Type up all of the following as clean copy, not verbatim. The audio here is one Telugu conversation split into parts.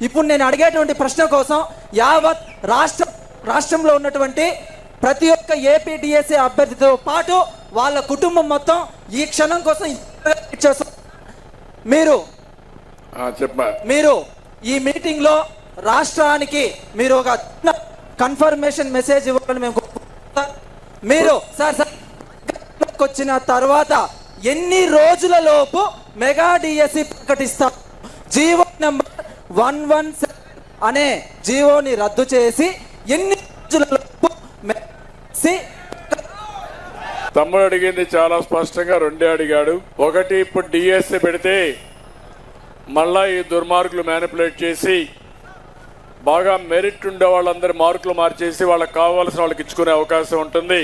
ఇప్పుడు నేను అడిగేటువంటి ప్రశ్న కోసం యావత్ రాష్ట్రంలో ఉన్నటువంటి ప్రతి ఒక్క ఏపీ డిఎస్సి అభ్యర్థితో పాటు వాళ్ళ కుటుంబం మొత్తం ఈ క్షణం కోసం మీరు ఈ మీటింగ్ లో రాష్ట్రానికి మీరు ఒక కన్ఫర్మేషన్ మెసేజ్ ఇవ్వాలని మేము మీరు సార్ వచ్చిన తర్వాత ఎన్ని రోజుల లోపు మెగా డిఎస్సి ప్రకటిస్తారు? జీవో నెంబర్ 117 అనే జీవోని రద్దు చేసి ఎన్ని రోజుల లోపు తమ్ముడు అడిగింది చాలా స్పష్టంగా రెండే అడిగాడు. ఒకటి, ఇప్పుడు డిఎస్సి పెడితే మళ్ళా ఈ దుర్మార్గులు మ్యానిపులేట్ చేసి బాగా మెరిట్ ఉండే వాళ్ళందరి మార్కులు మార్చేసి వాళ్ళకి కావాల్సిన వాళ్ళకి ఇచ్చుకునే అవకాశం ఉంటుంది.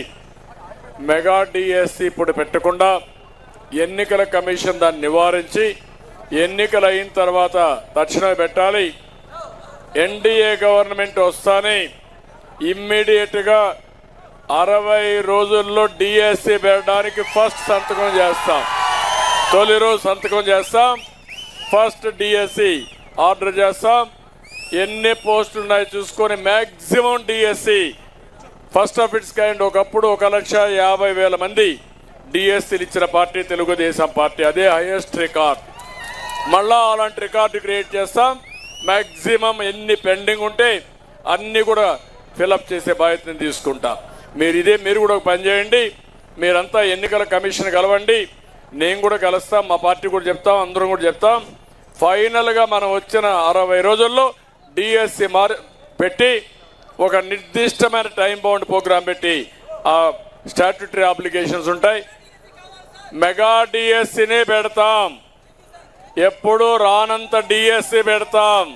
మెగా డిఎస్సి ఇప్పుడు పెట్టకుండా ఎన్నికల కమిషన్ దాన్ని నివారించి ఎన్నికలు అయిన తర్వాత తక్షణమే పెట్టాలి. ఎన్డీఏ గవర్నమెంట్ వస్తానే ఇమ్మీడియట్గా 60 రోజుల్లో డిఎస్సి పెట్టడానికి ఫస్ట్ సంతకం చేస్తాం. తొలి రోజు సంతకం చేస్తాం. ఫస్ట్ డిఎస్సి ఆర్డర్ చేస్తాం. ఎన్ని పోస్టులు ఉన్నాయో చూసుకొని maximum DSC first of it's kind. ఒకప్పుడు 1,50,000 మంది డిఎస్సీలు ఇచ్చిన పార్టీ తెలుగుదేశం పార్టీ. అదే హైయెస్ట్ రికార్డ్. మళ్ళా అలాంటి రికార్డు క్రియేట్ చేస్తాం. మ్యాక్సిమం ఎన్ని పెండింగ్ ఉంటే అన్నీ కూడా ఫిలప్ చేసే బాధ్యతను తీసుకుంటాం. మీరు కూడా ఒక పని చేయండి. మీరంతా ఎన్నికల కమిషన్ కలవండి. నేను కూడా కలుస్తాం. మా పార్టీ కూడా చెప్తాం. అందరం కూడా చెప్తాం. ఫైనల్గా మనం వచ్చిన 60 రోజుల్లో డిఎస్సి పెట్టి ఒక నిర్దిష్టమైన టైం బౌండ్ ప్రోగ్రాం పెట్టి ఆ స్టాట్యూటరీ అప్లికేషన్స్ ఉంటాయి. మెగా డిఎస్సినే పెడతాం. ఎప్పుడు రానంత డిఎస్సి పెడతాం.